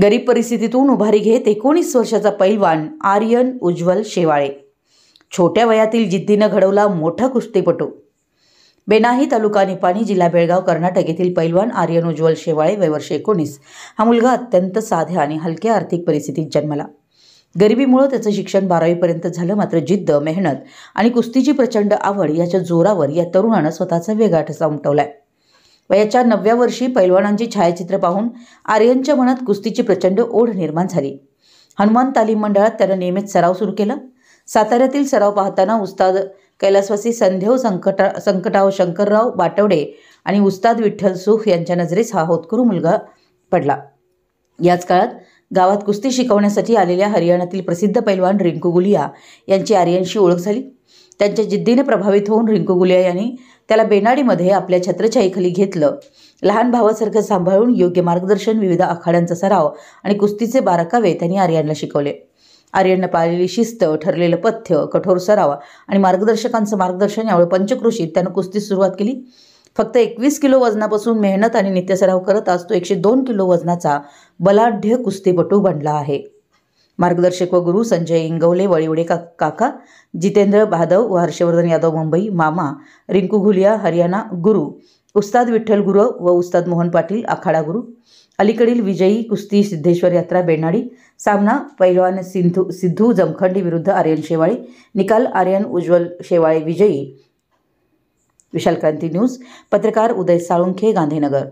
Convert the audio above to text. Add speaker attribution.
Speaker 1: गरीब परिस्थितीतून उभारी घेत 19 वर्षाचा पैलवान आर्यन उज्ज्वल शेवाळे छोट्या वयातील जिद्दीनं घडवला मोठा कुस्तीपटू। बेनाही तालुका निपाणी जिल्हा बेळगाव कर्नाटक येथील पैलवान आर्यन उज्ज्वल शेवाळे वय वर्ष 19 हा मुलगा अत्यंत साध्या आणि हलक्या आर्थिक परिस्थितीत जन्मला। गरिबीमुळे त्याचं शिक्षण 12वी पर्यंत झालं, मात्र जिद्द, मेहनत आणि कुस्तीची प्रचंड आवड याच्या जोरावर या तरुणानं स्वतःचा वेगळा ठसा उमटवलाय। वयाच्या 9व्या वर्षी पैलवानांची छायाचित्र पाहून आर्यनच्या मनात कुस्तीची प्रचंड ओढ निर्माण झाली। हनुमान तालीम मंडळात त्यानं नियमित सराव सुरू केला। साताऱ्यातील सराव पाहताना उस्ताद कैलासवासी संदेव संकटाव शंकरराव बाटवडे आणि उस्ताद विठ्ठल सुख यांच्या नजरेस हा होतकरू मुलगा पडला। याच काळात गावात कुस्ती शिकवण्यासाठी आलेल्या हरियाणातील प्रसिद्ध पैलवान रिंकू गुलिया यांची आर्यनशी ओळख झाली। त्यांच्या जिद्दीने प्रभावित होऊन रिंकू गुलिया यांनी त्याला बेनाडीमध्ये आपल्या छत्रछाईखाली घेतलं। लहान भावासारखं सांभाळून योग्य मार्गदर्शन, विविध आखाड्यांचा सराव आणि कुस्तीचे बारकावे त्यांनी आर्यनला शिकवले। आर्यननं पाळलेली शिस्त, ठरलेलं पथ्य, कठोर सराव आणि मार्गदर्शकांचं मार्गदर्शन यामुळे पंचक्रोशीत त्यानं कुस्तीस सुरुवात केली। फक्त 21 किलो वजनापासून मेहनत आणि नित्यसराव करत आज तो 102 किलो वजनाचा बलाढ्य कुस्तीपटू बनला आहे। मार्गदर्शक व गुरु संजय इंगवले वळीवडे काका, जितेंद्र भादव व हर्षवर्धन यादव मुंबई, मामा रिंकू गुलिया हरियाणा, गुरु उस्ताद विठ्ठल गुरु व उस्ताद मोहन पाटील आखाडा गुरु। अलीकडील विजयी कुस्ती सिद्धेश्वर यात्रा बेनाडी सामना पैलवान सिद्धू जमखंडी विरुद्ध आर्यन शेवाळे, निकाल आर्यन उज्ज्वल शेवाळे विजयी। विशाल क्रांती न्यूज, पत्रकार उदय साळुंखे, गांधीनगर।